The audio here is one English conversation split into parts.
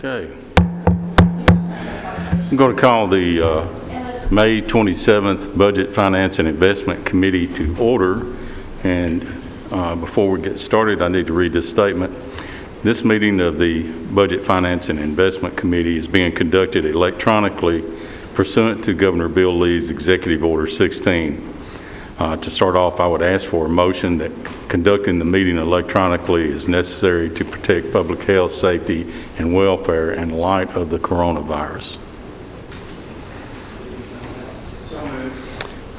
Okay. I'm going to call the May 27th Budget, Finance, and Investment Committee to order. And before we get started, I need to read this statement. This meeting of the Budget, Finance, and Investment Committee is being conducted electronically pursuant to Governor Bill Lee's Executive Order 16. To start off, I would ask for a motion that conducting the meeting electronically is necessary to protect public health, safety, and welfare in light of the coronavirus.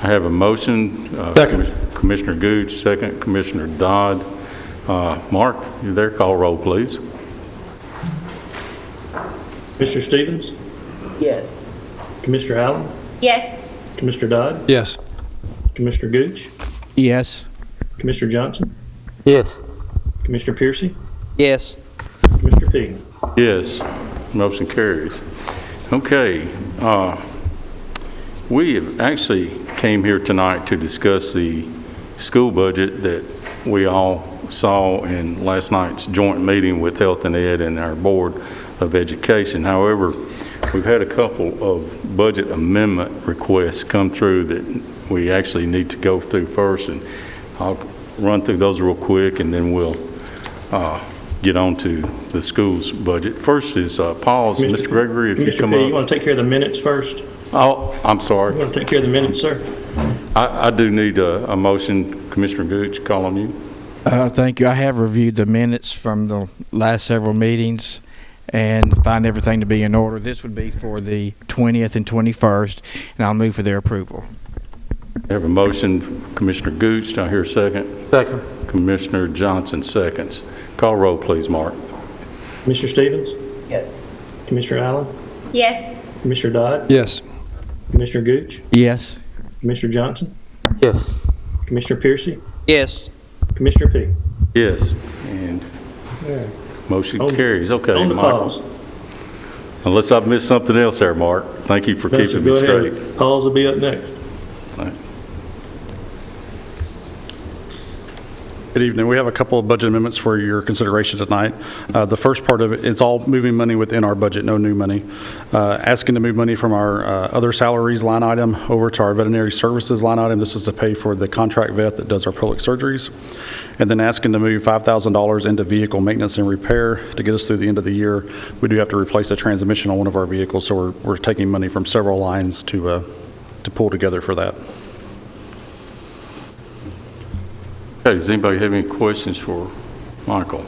I have a motion. Second. Commissioner Gooch, second. Commissioner Dodd. Mark, you there? Call roll, please. Commissioner Stevens? Yes. Commissioner Allen? Yes. Commissioner Dodd? Yes. Commissioner Gooch? Yes. Commissioner Johnson? Yes. Commissioner Piercy? Yes. Commissioner Pig? Yes. Motion carries. Okay. We have actually came here tonight to discuss the school budget that we all saw in last night's joint meeting with Health and Ed and our Board of Education. However, we've had a couple of budget amendment requests come through that we actually need to go through first, and I'll run through those real quick, and then we'll get on to the school's budget. First is Paul's. Mr. Gregory, if you come up. You want to take care of the minutes first? Oh, I'm sorry. You want to take care of the minutes, sir? I do need a motion. Commissioner Gooch, call on you. Thank you. I have reviewed the minutes from the last several meetings and find everything to be in order. This would be for the 20th and 21st, and I'll move for their approval. I have a motion. Commissioner Gooch, do I hear a second? Second. Commissioner Johnson seconds. Call roll, please, Mark. Commissioner Stevens? Yes. Commissioner Allen? Yes. Commissioner Dodd? Yes. Commissioner Gooch? Yes. Commissioner Johnson? Yes. Commissioner Piercy? Yes. Commissioner Pig? Yes. And motion carries. Okay, On the Michael. pause. Unless I've missed something else there, Mark. Thank you for No, sir, keeping me go straight. ahead. Pause will be up next. All right. Good evening. We have a couple of budget amendments for your consideration tonight. The first part of it is all moving money within our budget, no new money. Asking to move money from our other salaries line item over to our veterinary services line item. This is to pay for the contract vet that does our public surgeries. And then asking to move $5,000 into vehicle maintenance and repair to get us through the end of the year. We do have to replace a transmission on one of our vehicles, so we're taking money from several lines to pull together for that. Okay, does anybody have any questions for Michael?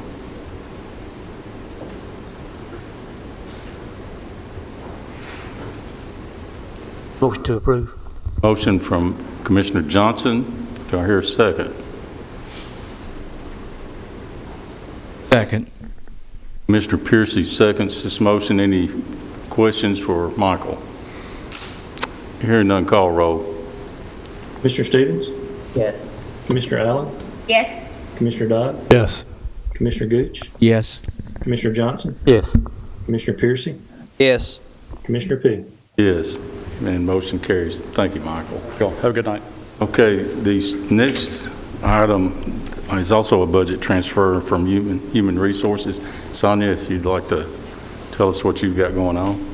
Motion to approve. Motion from Commissioner Johnson. Do I hear a second? Second. Commissioner Piercy seconds this motion. Any questions for Michael? Hearing none, call roll. Commissioner Stevens? Yes. Commissioner Allen? Yes. Commissioner Dodd? Yes. Commissioner Gooch? Yes. Commissioner Johnson? Yes. Commissioner Piercy? Yes. Commissioner Pig? Yes, and motion carries. Thank you, Michael. Y'all have a good night. Okay, the next item is also a budget transfer from Human Resources. Sonia, if you'd like to tell us what you've got going on.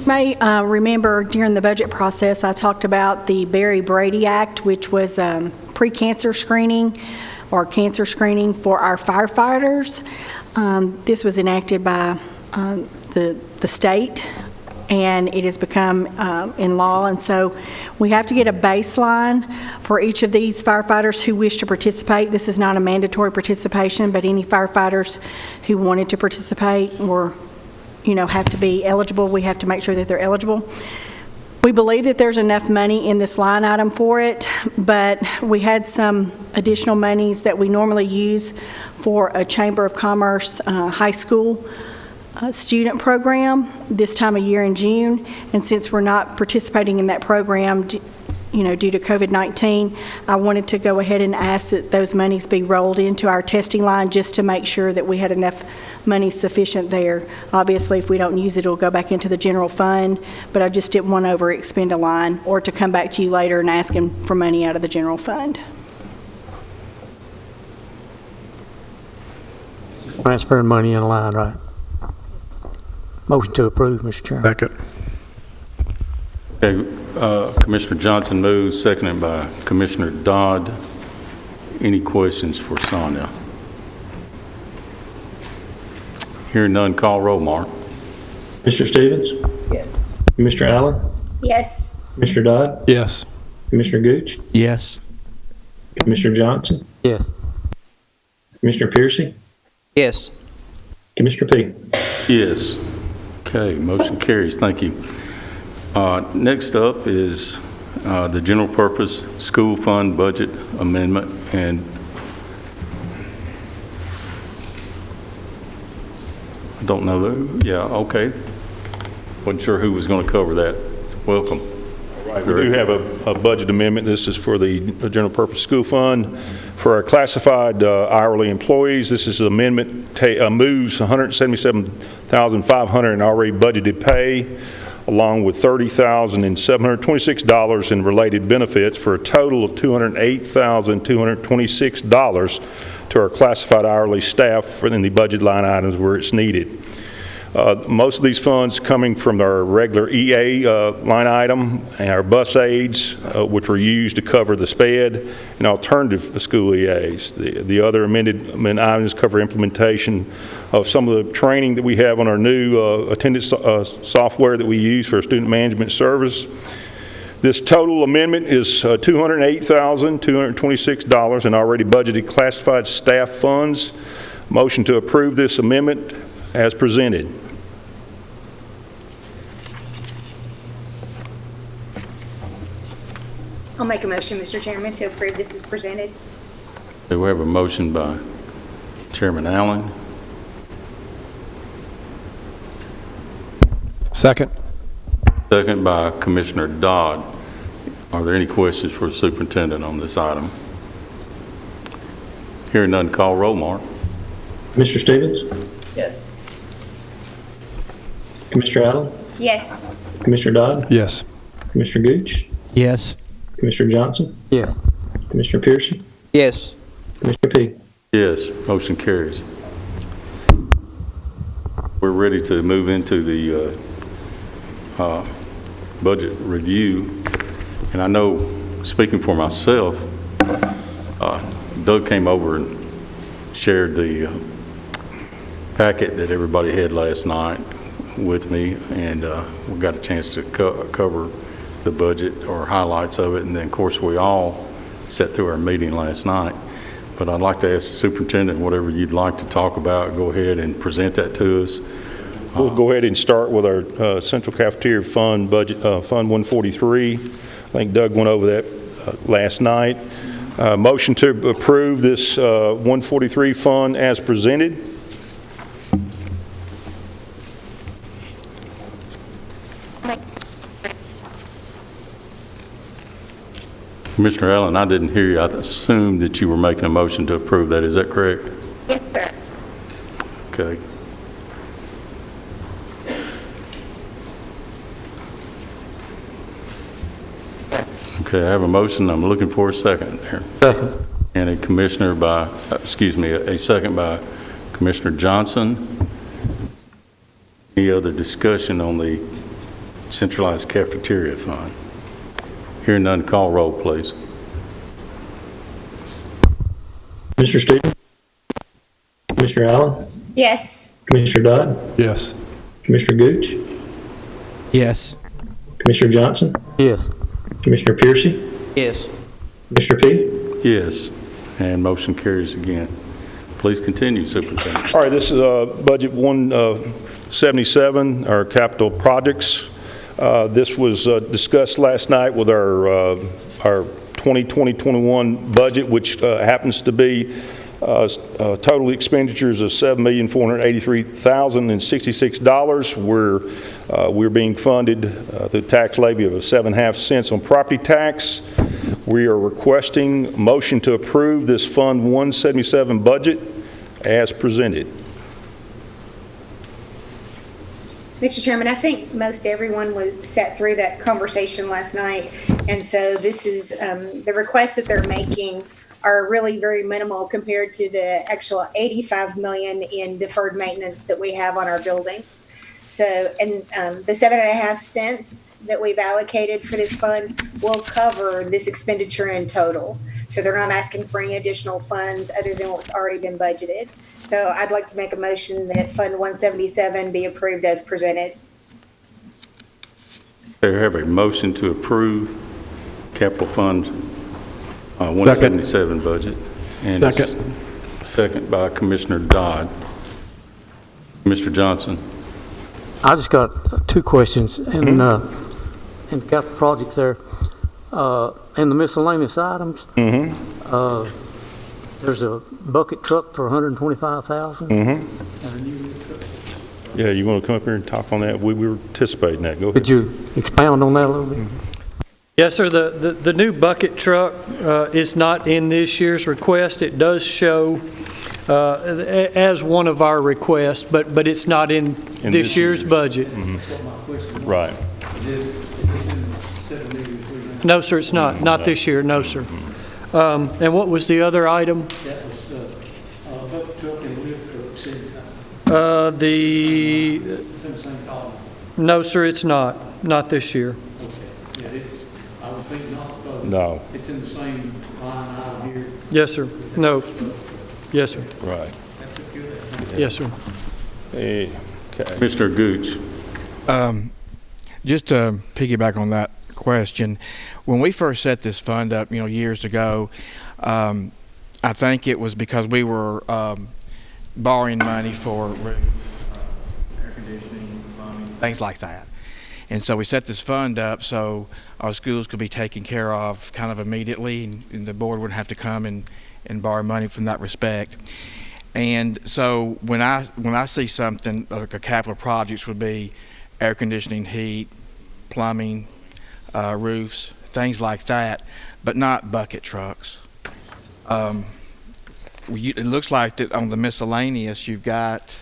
You may remember during the budget process, I talked about the Brady Act, which was pre-cancer screening or cancer screening for our firefighters. This was enacted by the state, and it has become in law. And so we have to get a baseline for each of these firefighters who wish to participate. This is not a mandatory participation, but any firefighters who wanted to participate or have to be eligible. We have to make sure that they're eligible. We believe that there's enough money in this line item for it, but we had some additional monies that we normally use for a Chamber of Commerce high school student program this time of year in June. And since we're not participating in that program, due to COVID-19, I wanted to go ahead and ask that those monies be rolled into our testing line just to make sure that we had enough money sufficient there. Obviously, if we don't use it, it'll go back into the general fund, but I just didn't want to overexpend a line or to come back to you later and ask him for money out of the general fund. transferring money in line, right? Motion to approve, Mr. Chairman. Second. Okay, Commissioner Johnson moves, seconded by Commissioner Dodd. Any questions for Sonia? Hearing none, call roll, Mark. Mr. Stevens? Yes. Commissioner Allen? Yes. Commissioner Dodd? Yes. Commissioner Gooch? Yes. Commissioner Johnson? Yes. Commissioner Piercy? Yes. Commissioner P? Yes. Okay, motion carries. Thank you. Next up is the general purpose school fund budget amendment, and I don't know that. Yeah, okay. Wasn't sure who was going to cover that. Welcome. Right, we do have a budget amendment. This is for the general purpose school fund for our classified hourly employees. This is an amendment moves $177,500 in already budgeted pay, along with $30,726 in related benefits, for a total of $208,226 to our classified hourly staff in the budget line items where it's needed. Most of these funds coming from our regular EA line item and our bus aids, which were used to cover the SPED and alternative school EAs. The other amended items cover implementation of some of the training that we have on our new attendance software that we use for student management service. This total amendment is $208,226 in already budgeted classified staff funds. Motion to approve this amendment as presented. I'll make a motion, Mr. Chairman, to approve this as presented. Okay, we have a motion by Chairman Allen. Second. Second by Commissioner Dodd. Are there any questions for the superintendent on this item? Hearing none, call roll, Mark. Mr. Stevens? Yes. Commissioner Allen? Yes. Commissioner Dodd? Yes. Commissioner Gooch? Yes. Commissioner Johnson? Yes. Commissioner Piercy? Yes. Commissioner P? Yes, motion carries. We're ready to move into the budget review. And I know, speaking for myself, Doug came over and shared the packet that everybody had last night with me, and we got a chance to cover the budget or highlights of it. And then, of course, we all sat through our meeting last night. But I'd like to ask the superintendent, whatever you'd like to talk about, go ahead and present that to us. We'll go ahead and start with our central cafeteria fund budget, Fund 143. I think Doug went over that last night. Motion to approve this 143 fund as presented. Commissioner Allen, I didn't hear you. I assumed that you were making a motion to approve that. Is that correct? Yes, sir. Okay. Okay, I have a motion. I'm looking for a second there. Second. And a commissioner by, a second by Commissioner Johnson. Any other discussion on the centralized cafeteria fund? Hearing none, call roll, please. Mr. Stevens? Commissioner Allen? Yes. Commissioner Dodd? Yes. Commissioner Gooch? Yes. Commissioner Johnson? Yes. Commissioner Piercy? Yes. Commissioner P? Yes, and motion carries again. Please continue, Superintendent. All right, this is budget 177, our capital projects. This was discussed last night with our 2020-21 budget, which happens to be total expenditures of $7,483,066. We're being funded the tax levy of 7.5 cents on property tax. We are requesting motion to approve this Fund 177 budget as presented. Mr. Chairman, I think most everyone sat through that conversation last night, and so this is the request that they're making are really very minimal compared to the actual 85 million in deferred maintenance that we have on our buildings. So, and the 7.5 cents that we've allocated for this fund will cover this expenditure in total. So they're not asking for any additional funds other than what's already been budgeted. So I'd like to make a motion that Fund 177 be approved as presented. I have a motion to approve Capital Fund 177 budget. And Second. Second by Commissioner Dodd. Mr. Johnson. I just got two questions. In capital projects there, in the miscellaneous items, there's a bucket truck for $125,000. Yeah, you want to come up here and talk on that? We were anticipating that. Go ahead. Could you expound on that a little bit? Yes, sir. The new bucket truck is not in this year's request. It does show as one of our requests, but it's not in this year's budget. Right. No, sir, it's not. Not this year. No, sir. And what was the other item? That was bucket truck and lift truck, No, sir, it's not. Not this year. yeah, I would think not, because No. it's in the same line item here. Yes, sir. No. Yes, sir. Right. Yes, sir. Okay. Mr. Gooch. Just to piggyback on that question, when we first set this fund up, years ago, I think it was because we were borrowing money for air conditioning, plumbing, things like that. And so we set this fund up so our schools could be taken care of kind of immediately, and the board wouldn't have to come and borrow money from that respect. And so when I see something like a capital projects would be air conditioning, heat, plumbing, roofs, things like that, but not bucket trucks. It looks like that on the miscellaneous you've got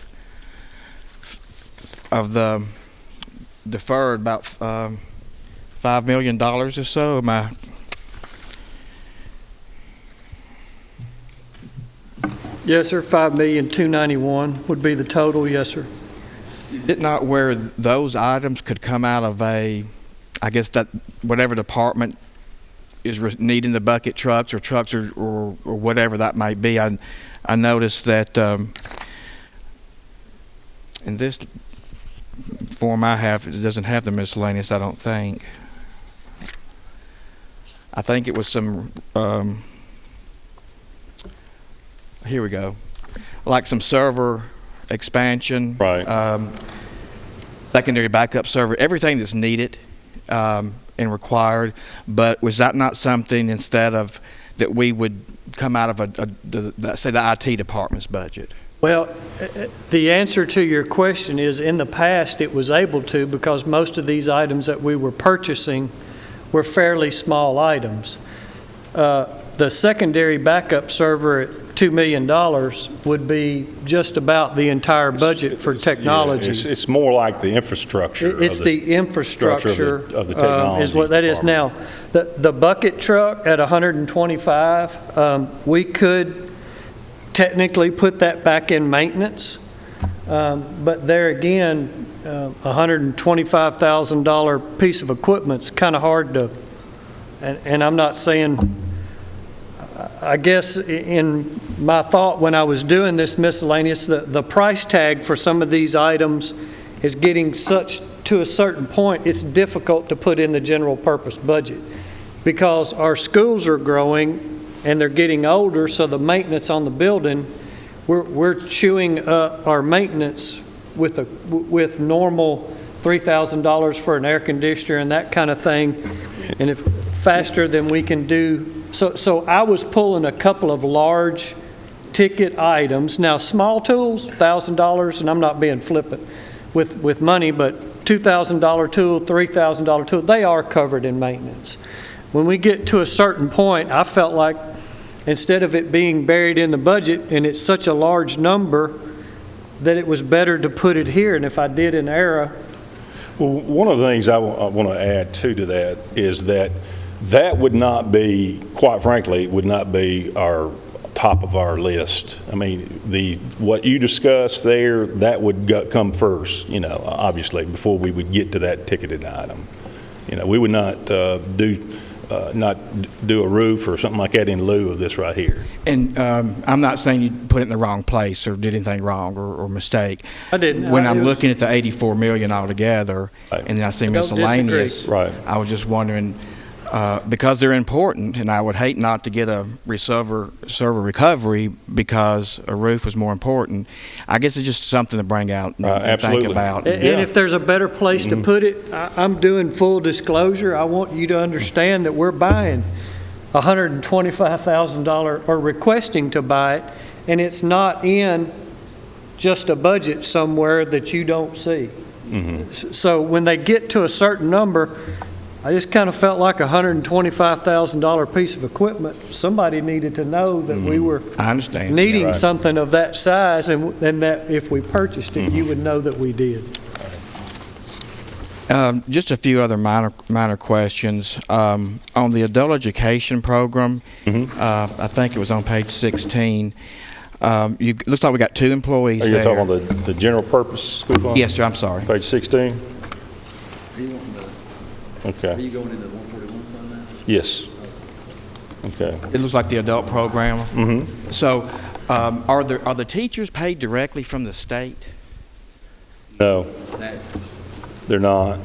of the deferred about $5 million or so. Am I? Yes, sir. $5,291,000 would be the total. Yes, sir. Is it not where those items could come out of I guess that whatever department is needing the bucket trucks or trucks or whatever that might be? I noticed that in this form I have, it doesn't have the miscellaneous, I don't think. I think it was some, here we go, like some server expansion, Right. Secondary backup server, everything that's needed and required. But was that not something instead of that we would come out of say the IT department's budget? Well, the answer to your question is in the past it was able to, because most of these items that we were purchasing were fairly small items. The secondary backup server at $2 million would be just about the entire budget for technology. Yeah, it's more like the infrastructure. It's the infrastructure of the technology is what that is now. The bucket truck at 125, we could technically put that back in maintenance, but there again, $125,000 piece of equipment's kind of hard to, and I'm not saying. I guess in my thought when I was doing this miscellaneous, the price tag for some of these items is getting such to a certain point, it's difficult to put in the general purpose budget because our schools are growing and they're getting older, so the maintenance on the building, we're chewing up our maintenance with normal $3,000 for an air conditioner and that kind of thing, and if faster than we can do. So I was pulling a couple of large ticket items. Now, small tools, $1,000, and I'm not being flippant with money, but $2,000 tool, $3,000 tool, they are covered in maintenance. When we get to a certain point, I felt like instead of it being buried in the budget, and it's such a large number, that it was better to put it here. And if I did an error. Well, one of the things I want to add to that is that That would not be, quite frankly, would not be our top of our list. I mean, what you discussed there, that would come first, obviously, before we would get to that ticketed item. We would not do a roof or something like that in lieu of this right here. And I'm not saying you put it in the wrong place or did anything wrong or mistake. I didn't. When I'm looking at the 84 million altogether, Right. and then I see I don't miscellaneous, disagree. Right. I was just wondering, because they're important, and I would hate not to get a server recovery because a roof was more important. I guess it's just something to bring out and think Absolutely. about. And if there's a better place to put it, I'm doing full disclosure. I want you to understand that we're buying $125,000 or requesting to buy it, and it's not in just a budget somewhere that you don't see. So when they get to a certain number, I just kind of felt like a $125,000 piece of equipment. Somebody needed to know that we were I understand. needing Right. something of that size, and that if we purchased it, you would know that we did. Just a few other minor questions. On the adult education program, I think it was on page 16. Looks like we got 2 employees Are you there. talking about the general purpose school fund? Yes, sir. I'm sorry. Page 16? Are you Okay. going into the 141 fund now? Yes. Okay. It looks like the adult program. Mm-hmm. So, are the teachers paid directly from the state? No, they're not.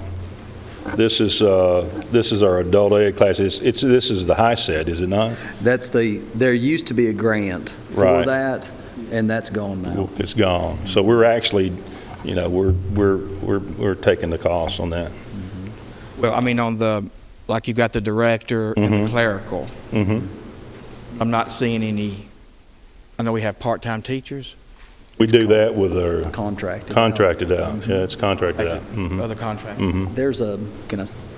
This is our adult ed class. This is the high set, is it not? There used to be a grant for Right. that, and that's gone now. It's gone. So we're actually, we're taking the cost on that. Well, I mean, like you've got the director and the clerical. Mm-hmm. I'm not seeing any. I know we have part-time teachers. We do that with our Contracted. contracted out. Yeah, it's contracted out. Mm-hmm. Other contract. There's a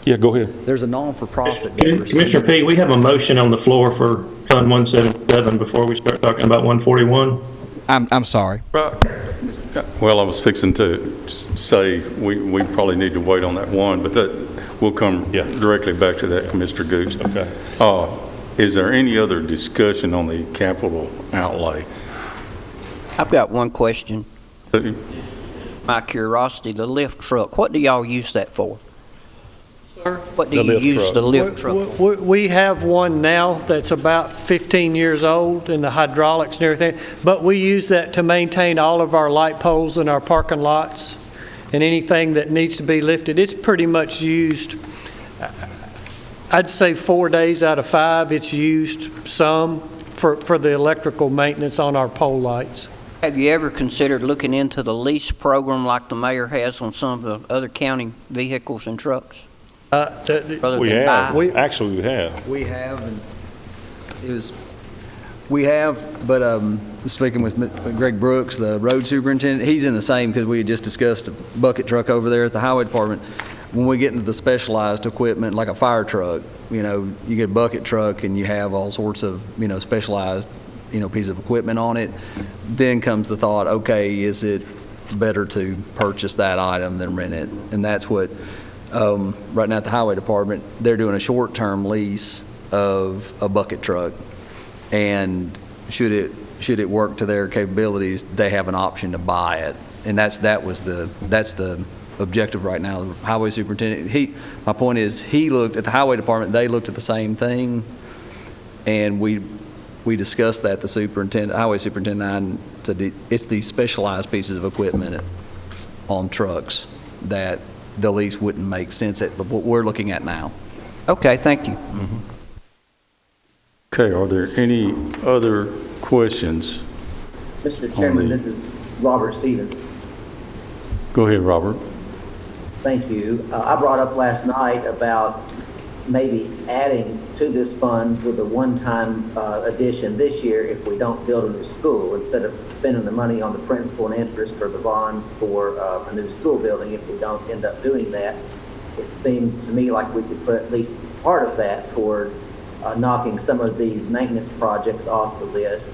Yeah, go ahead. there's a non-for-profit. that receives- Commissioner P., we have a motion on the floor for Fund 177 before we start talking about 141. I'm sorry. Well, I was fixing to say we probably need to wait on that one, but we'll come directly back to that, Mr. Gooch. Okay. Is there any other discussion on the capital outlay? I've got one question. My curiosity, the lift truck, what do y'all use that for? Sir? What do The you lift use truck. the lift truck for? We have one now that's about 15 years old, and the hydraulics and everything, but we use that to maintain all of our light poles in our parking lots and anything that needs to be lifted. It's pretty much used, I'd say 4 days out of 5, it's used some for the electrical maintenance on our pole lights. Have you ever considered looking into the lease program like the mayor has on some of the other county vehicles and trucks? Rather We than have. buy? Actually, we have. We have, and but speaking with Greg Brooks, the road superintendent, he's in the same, because we had just discussed a bucket truck over there at the highway department. When we get into the specialized equipment, like a fire truck, you get a bucket truck and you have all sorts of, specialized, piece of equipment on it. Then comes the thought, okay, is it better to purchase that item than rent it? And that's what, right now at the highway department, they're doing a short-term lease of a bucket truck. And should it work to their capabilities, they have an option to buy it. And that's the objective right now. The highway superintendent, my point is, he looked at the highway department, they looked at the same thing, and we discussed that, the highway superintendent and I, said it's these specialized pieces of equipment on trucks that the lease wouldn't make sense at what we're looking at now. Okay, thank you. Okay, are there any other questions? Mr. Chairman, this is Robert Stevens. Go ahead, Robert. Thank you. I brought up last night about maybe adding to this fund with a one-time addition this year if we don't build a new school, instead of spending the money on the principal and interest for the bonds for a new school building. If we don't end up doing that, it seemed to me like we could put at least part of that toward knocking some of these maintenance projects off the list.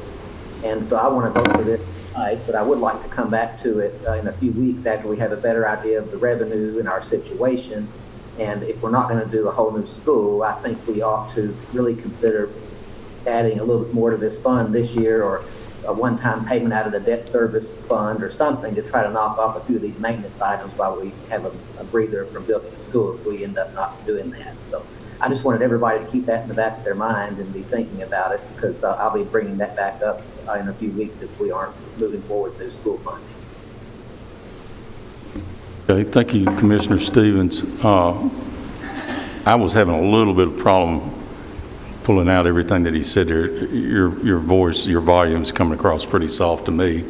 And so I want to vote for this tonight, but I would like to come back to it in a few weeks after we have a better idea of the revenue in our situation And if we're not going to do a whole new school, I think we ought to really consider adding a little bit more to this fund this year, or a one-time payment out of the debt service fund or something to try to knock off a few of these maintenance items while we have a breather from building a school if we end up not doing that. So I just wanted everybody to keep that in the back of their mind and be thinking about it, because I'll be bringing that back up in a few weeks if we aren't moving forward through school funding. Okay, thank you, Commissioner Stevens. I was having a little bit of problem pulling out everything that he said there. Your voice, your volume's coming across pretty soft to me,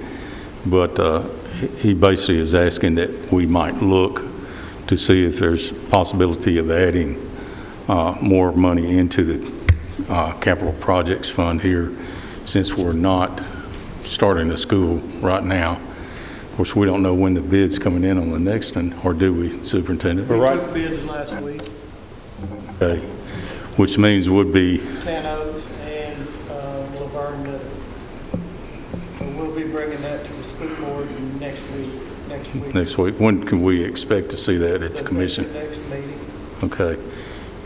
but he basically is asking that we might look to see if there's possibility of adding more money into the capital projects fund here, since we're not starting a school right now. Of course, we don't know when the bid's coming in on the next one, or do we, Superintendent? We took bids last week. Okay, which means would be 10 Oaks and Laverne Middle. So we'll be bringing that to the school board next week. next week. When can we expect to see that at the commission? Next meeting. Okay,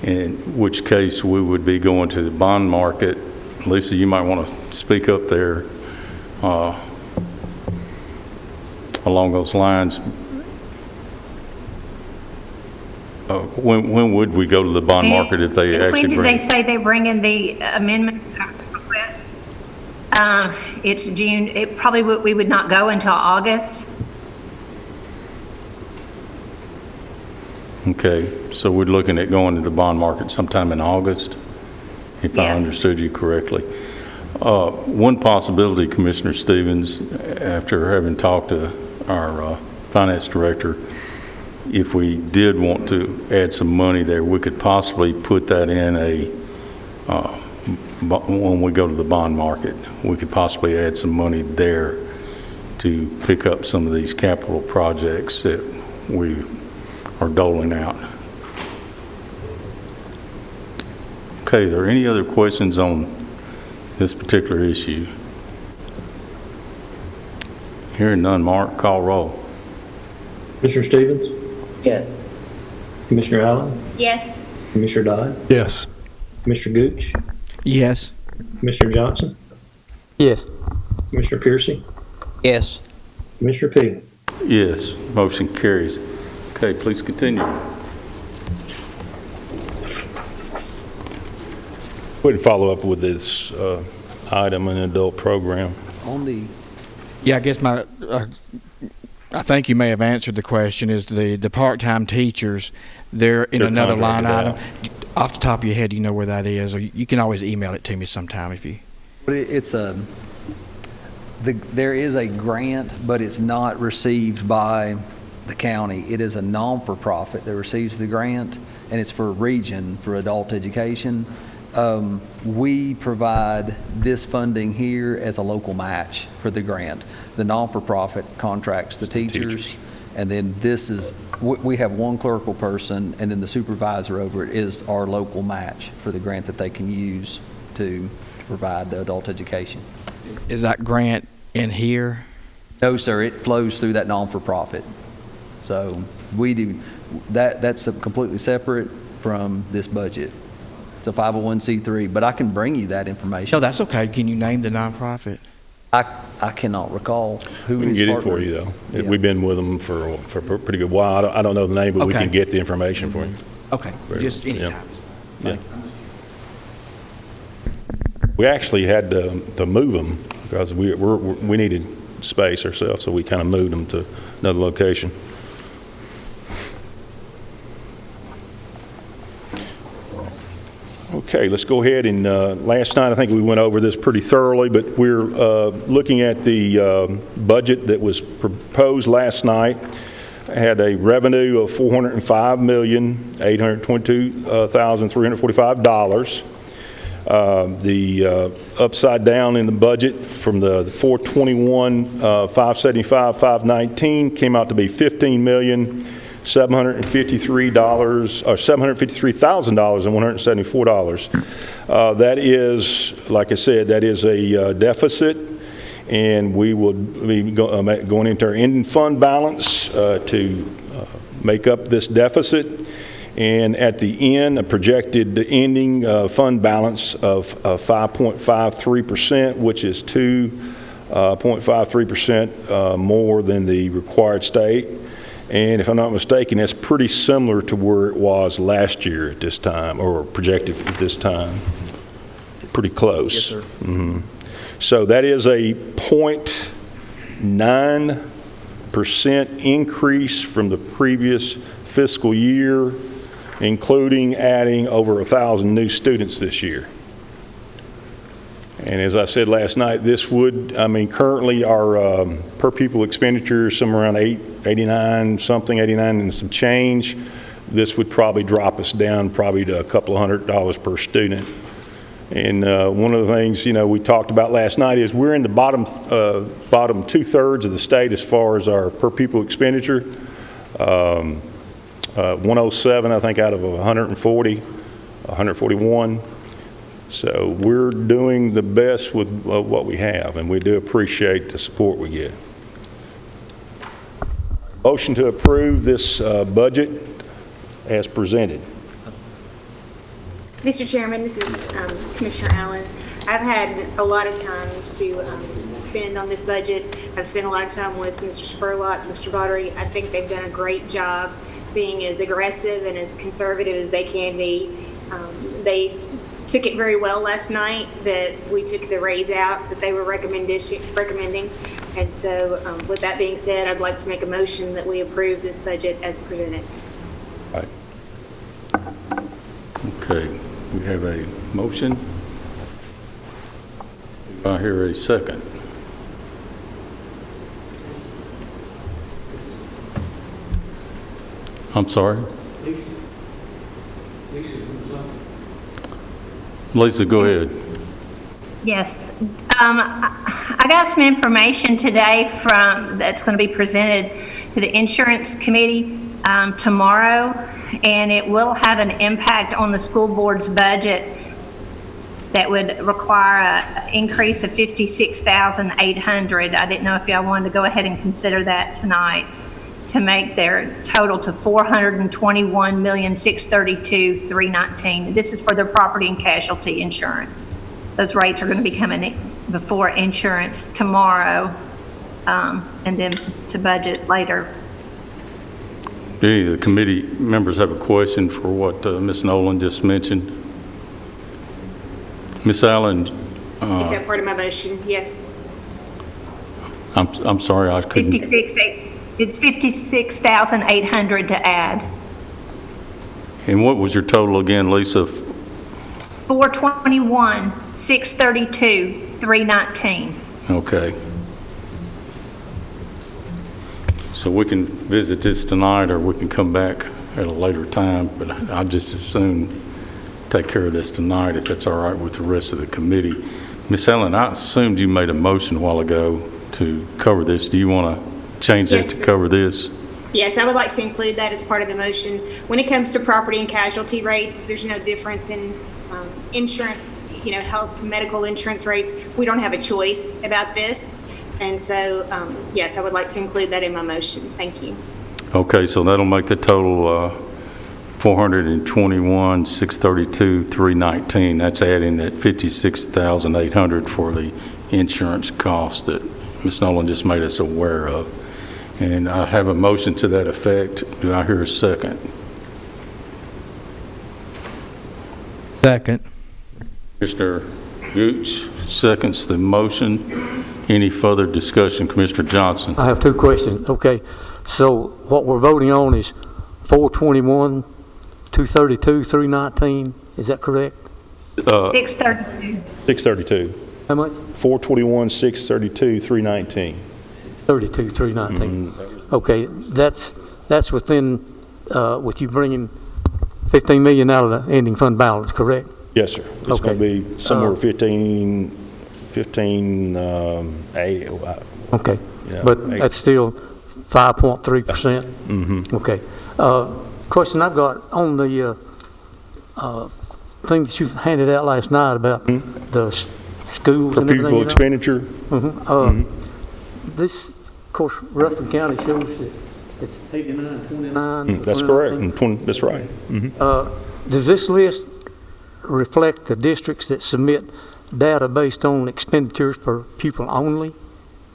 in which case we would be going to the bond market. Lisa, you might want to speak up there along those lines. When would we go to the bond market if they actually bring? When did they say they bring in the amendment request? It's June. It probably we would not go until August. Okay, so we're looking at going to the bond market sometime in August, if I understood you correctly. One possibility, Commissioner Stevens, after having talked to our finance director, if we did want to add some money there, we could possibly put that in when we go to the bond market. We could possibly add some money there to pick up some of these capital projects that we are doling out. Okay, are there any other questions on this particular issue? Hearing none, Mark, call roll. Commissioner Stevens? Yes. Commissioner Allen? Yes. Commissioner Dodd? Yes. Commissioner Gooch? Yes. Commissioner Johnson? Yes. Commissioner Piercy? Yes. Commissioner P? Yes, motion carries. Okay, please continue. We can follow up with this item in adult program. On the Yeah, I guess I think you may have answered the question, is the part-time teachers, they're in another line item. Off the top of your head, you know where that is, or you can always email it to me sometime if you. But there is a grant, but it's not received by the county. It is a non-for-profit that receives the grant, and it's for a region for adult education. We provide this funding here as a local match for the grant. The non-for-profit contracts the teachers, and then this is, we have one clerical person, and then the supervisor over it is our local match for the grant that they can use to provide the adult education. Is that grant in here? No, sir, it flows through that non-for-profit. So we do, that's completely separate from this budget. It's a 501c3, but I can bring you that information. No, that's okay. Can you name the nonprofit? I cannot recall who We can is get it partnered. for you, though. Yeah. We've been with them for a pretty good while. I don't know the name, but we Okay. can get the information for you. Okay, just anytime. Yeah. We actually had to move them because we needed space ourselves, so we kind of moved them to another location. Okay, let's go ahead and, last night I think we went over this pretty thoroughly, but we're looking at the budget that was proposed last night. Had a revenue of $405,822,345. The upside down in the budget from the 421,575,519 came out to be $753,174. That is, like I said, that is a deficit, and we will be going into our ending fund balance to make up this deficit. And at the end, a projected ending fund balance of 5.53%, which is 2.53% more than the required state. And if I'm not mistaken, that's pretty similar to where it was last year at this time, or projected at this time. Pretty close. Yes, sir. Mm-hmm. So that is a 0.9% increase from the previous fiscal year, including adding over 1,000 new students this year. And as I said last night, this would, currently our per pupil expenditure is somewhere around 89 and some change. This would probably drop us down probably to a couple of $100 per student. And one of the things, we talked about last night is we're in the bottom 2/3 of the state as far as our per pupil expenditure. 107, I think, out of 141. So we're doing the best with what we have, and we do appreciate the support we get. Motion to approve this budget as presented. Mr. Chairman, this is Commissioner Allen. I've had a lot of time to spend on this budget. I've spent a lot of time with Mr. Spurlock, Mr. Daugherty. I think they've done a great job being as aggressive and as conservative as they can be. They took it very well last night that we took the raise out that they were recommending. And so with that being said, I'd like to make a motion that we approve this budget as presented. All right. Okay, we have a motion. Do I hear a second? I'm sorry? Lisa, go ahead. Yes. I got some information today that's going to be presented to the Insurance Committee tomorrow, and it will have an impact on the school board's budget that would require an increase of $56,800. I didn't know if y'all wanted to go ahead and consider that tonight to make their total to $421,632,319. This is for their property and casualty insurance. Those rates are going to be coming in before insurance tomorrow, and then to budget later. Do any of the committee members have a question for what Ms. Nolan just mentioned? Ms. Allen? Is that part of my motion? Yes. I'm sorry, I couldn't. It's $56,800 to add. And what was your total again, Lisa? $421,632,319. Okay. So we can visit this tonight, or we can come back at a later time, but I'll just as soon take care of this tonight if it's all right with the rest of the committee. Ms. Allen, I assumed you made a motion a while ago to cover this. Do you want to change that to cover this? Yes, I would like to include that as part of the motion. When it comes to property and casualty rates, there's no difference in insurance, health, medical insurance rates. We don't have a choice about this. And so, yes, I would like to include that in my motion. Thank you. Okay, so that'll make the total $421,632,319. That's adding that $56,800 for the insurance cost that Ms. Nolan just made us aware of. And I have a motion to that effect. Do I hear a second? Second. Commissioner Gooch seconds the motion. Any further discussion? Commissioner Johnson. I have two questions. Okay, so what we're voting on is 421,232,319. Is that correct? 632. 632. How much? 421,632,319. 32,319. Okay, that's within with you bringing $15 million out of the ending fund balance, correct? Yes, sir. It's going to be somewhere 15. Okay, Yeah, but that's still 5.3%. Mm-hmm. Okay. Question I've got on the thing that you handed out last night about the schools Per and everything. pupil expenditure. This, of course, Rutherford County shows that It's 89, 29. That's correct, that's right. Does this list reflect the districts that submit data based on expenditures per pupil only?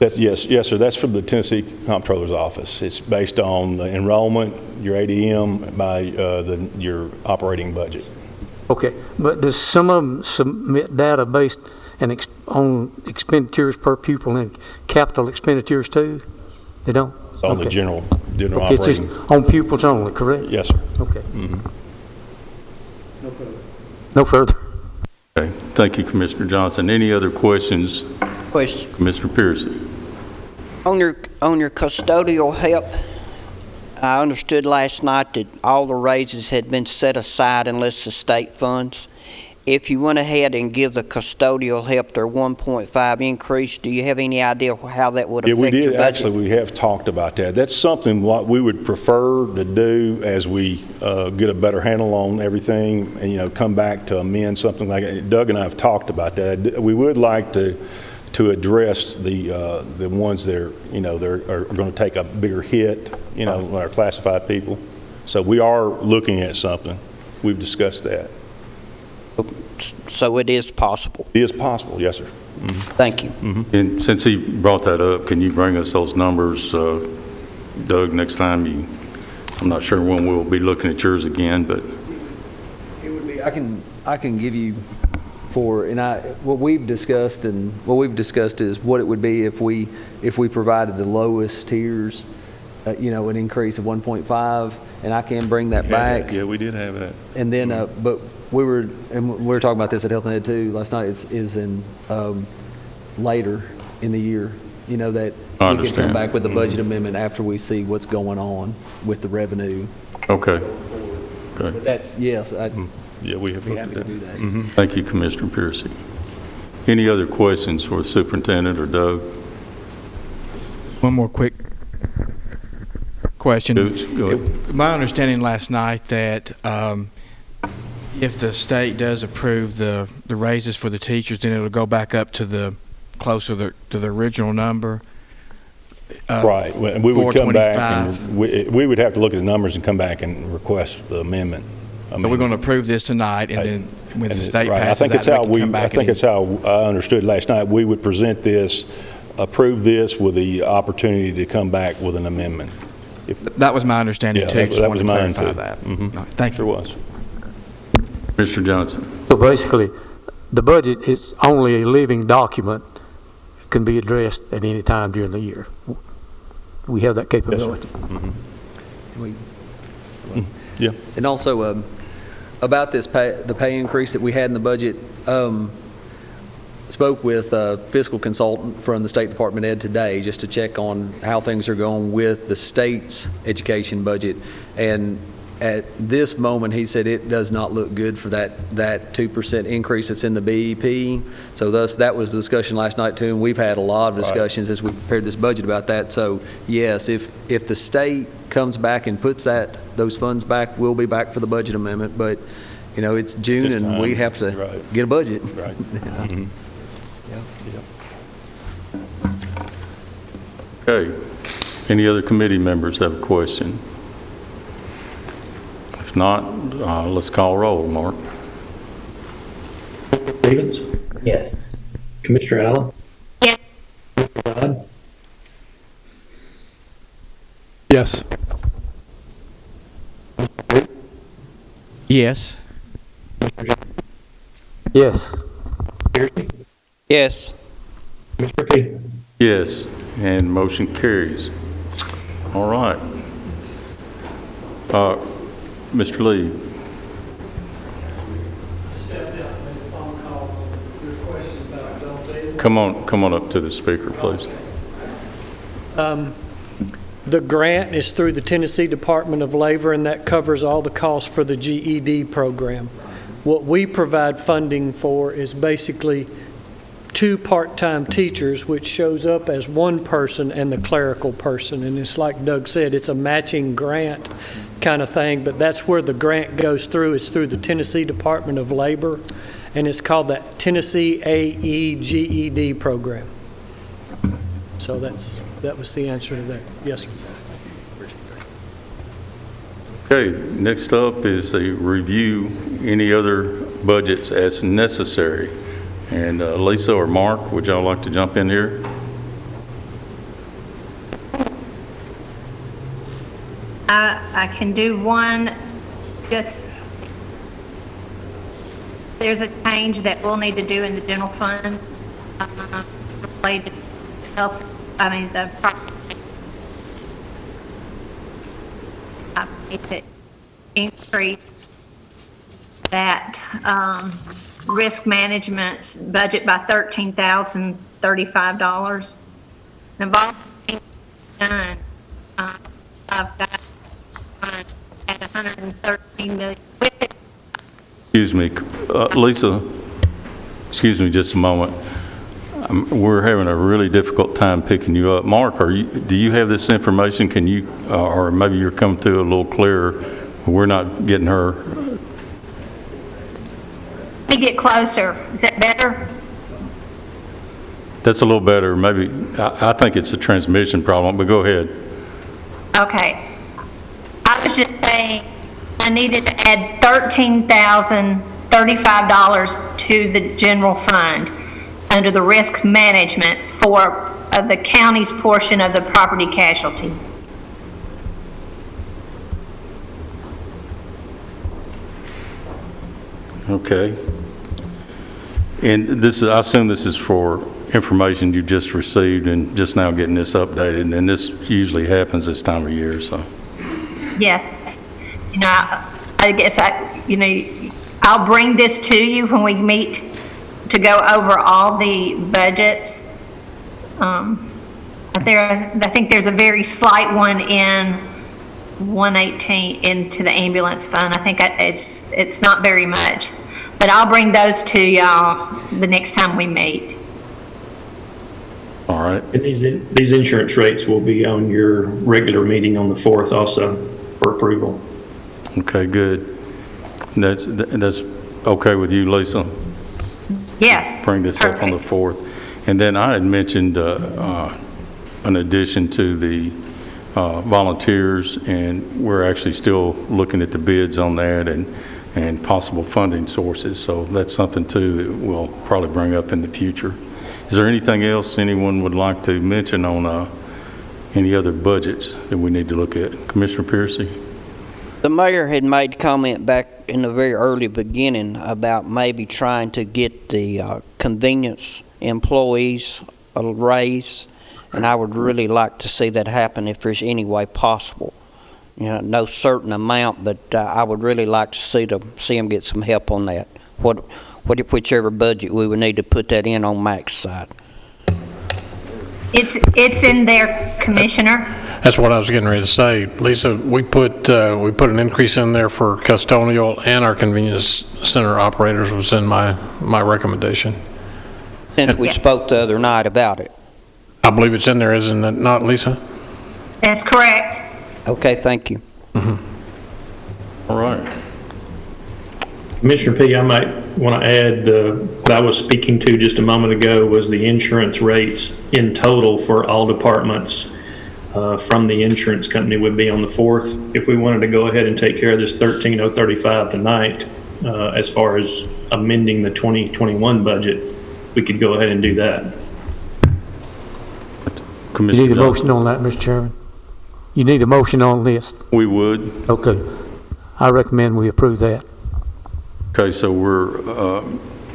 Yes, sir, that's from the Tennessee Comptroller's Office. It's based on the enrollment, your ADM, by your operating budget. Okay, but does some of them submit data based on expenditures per pupil and capital expenditures too? They don't? On the general Okay, operating. it's just on pupils only, correct? Yes, sir. Okay. No further. No further. Okay, thank you, Commissioner Johnson. Any other questions? Question. Commissioner Piercy? On your custodial help, I understood last night that all the raises had been set aside unless the state funds. If you went ahead and give the custodial help their 1.5 increase, do you have any idea how that would affect your budget? Yeah, we did. Actually, we have talked about that. That's something what we would prefer to do as we get a better handle on everything and, come back to amend something like that. Doug and I have talked about that. We would like to address the ones that are going to take a bigger hit, our classified people. So we are looking at something. We've discussed that. So it is possible? It is possible, yes, sir. Thank you. And since he brought that up, can you bring us those numbers, Doug, next time? I'm not sure when we'll be looking at yours again, but. It would be, I can give you what we've discussed is what it would be if we provided the lowest tiers, an increase of 1.5, and I can bring that back. Yeah, we did have that. And then, but we were talking about this at Health and Ed too last night, is in later in the year, that we can come back with the budget amendment after we see what's going on with the revenue. Okay. But that's, yes, yeah, we have be happy to do that. Thank you, Commissioner Piercy. Any other questions for the superintendent or Doug? One more quick question. Go ahead. My understanding last night that if the state does approve the raises for the teachers, then it'll go back up to the closer to the original number. Right. We would come back and we would have to look at the numbers and come back and request the amendment. So we're going to approve this tonight, and then when the state passes I think it's how I understood last night. We would present this, approve this with the opportunity to come back with an amendment. That was my understanding too. That was mine too. That. Thank you. Sure was. Mr. Johnson. So basically, the budget is only a living document, can be addressed at any time during the year. We have that capability. Yes, yeah. And also about the pay increase that we had in the budget, spoke with a fiscal consultant from the State Department of Ed today just to check on how things are going with the state's education budget. And at this moment, he said it does not look good for that 2% increase that's in the BEP. So thus, that was the discussion last night too, and we've had a lot of discussions as we prepared this budget about that. So yes, if the state comes back and puts those funds back, we'll be back for the budget amendment. But it's June and we have to get a budget. Right. Okay. Any other committee members have a question? If not, let's call roll, Mark. Stevens? Yes. Commissioner Allen? Yes. Dodd? Yes. Yes. Yes. Piercy? Yes. Commissioner P? Yes, and motion carries. All right. Mr. Lee. Stepped out and made a phone call. There's questions about adult. Come on up to the speaker, please. The grant is through the Tennessee Department of Labor, and that covers all the costs for the GED program. What we provide funding for is basically 2 part-time teachers, which shows up as one person and the clerical person. And it's like Doug said, it's a matching grant kind of thing, but that's where the grant goes through. It's through the Tennessee Department of Labor, and it's called the Tennessee AE-GED program. So that was the answer to that. Yes. Okay, next up is a review any other budgets as necessary. And Lisa or Mark, would y'all like to jump in here? I can do one, just, there's a change that we'll need to do in the general fund, related to health, I need to increase that, risk management's budget by $13,035. And all done, I've got at 113 million. Excuse me, Lisa, excuse me just a moment. We're having a really difficult time picking you up. Mark, do you have this information? Can you, or maybe you're coming through a little clearer? We're not getting her. Let me get closer. Is that better? That's a little better. Maybe, I think it's a transmission problem, but go ahead. Okay. I was just saying I needed to add $13,035 to the general fund under the risk management for the county's portion of the property casualty. Okay. And this is, I assume this is for information you just received and just now getting this updated, and this usually happens this time of year, so. Yes. You know, I guess I'll bring this to you when we meet to go over all the budgets. I think there's a very slight one in 118 into the ambulance fund. I think it's not very much, but I'll bring those to y'all the next time we meet. All right. And these insurance rates will be on your regular meeting on the 4th also for approval. Okay, good. That's okay with you, Lisa? Yes. Bring this up on the 4th. And then I had mentioned an addition to the volunteers, and we're actually still looking at the bids on that and possible funding sources. So that's something too that we'll probably bring up in the future. Is there anything else anyone would like to mention on any other budgets that we need to look at? Commissioner Piercy? The mayor had made comment back in the very early beginning about maybe trying to get the convenience employees a raise, and I would really like to see that happen if there's any way possible. You know, no certain amount, but I would really like to see them get some help on that. Whichever budget we would need to put that in on Mac's side. It's in there, Commissioner. That's what I was getting ready to say. Lisa, we put an increase in there for custodial and our convenience center operators was in my recommendation. Since we spoke the other night about it. I believe it's in there, isn't it not, Lisa? That's correct. Okay, thank you. Mm-hmm. All right. Commissioner P, I might want to add what I was speaking to just a moment ago was the insurance rates in total for all departments from the insurance company would be on the 4th. If we wanted to go ahead and take care of this 13,035 tonight, as far as amending the 2021 budget, we could go ahead and do that. You need a motion on that, Mr. Chairman? You need a motion on this? We would. Okay. I recommend we approve that. Okay, so we're,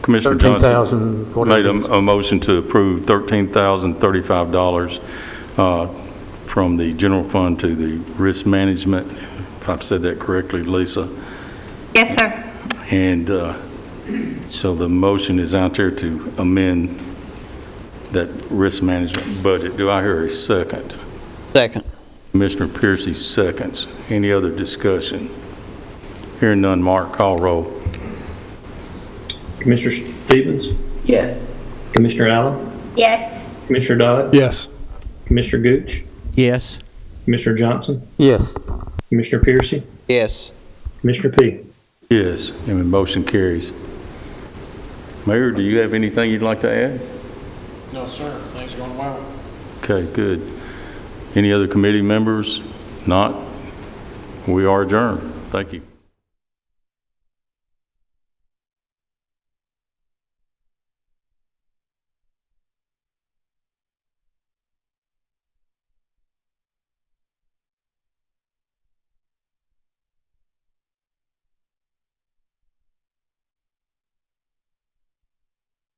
Commissioner Johnson made a motion to approve $13,035 from the general fund to the risk management, if I've said that correctly, Lisa. Yes, sir. And so the motion is out there to amend that risk management budget. Do I hear a second? Second. Commissioner Piercy seconds. Any other discussion? Hearing none, Mark, call roll. Commissioner Stevens? Yes. Commissioner Allen? Yes. Commissioner Dodd? Yes. Commissioner Gooch? Yes. Commissioner Johnson? Yes. Commissioner Piercy? Yes. Commissioner P? Yes, and the motion carries. Mayor, do you have anything you'd like to add? No, sir. Things going well. Okay, good. Any other committee members? Not? We are adjourned. Thank you.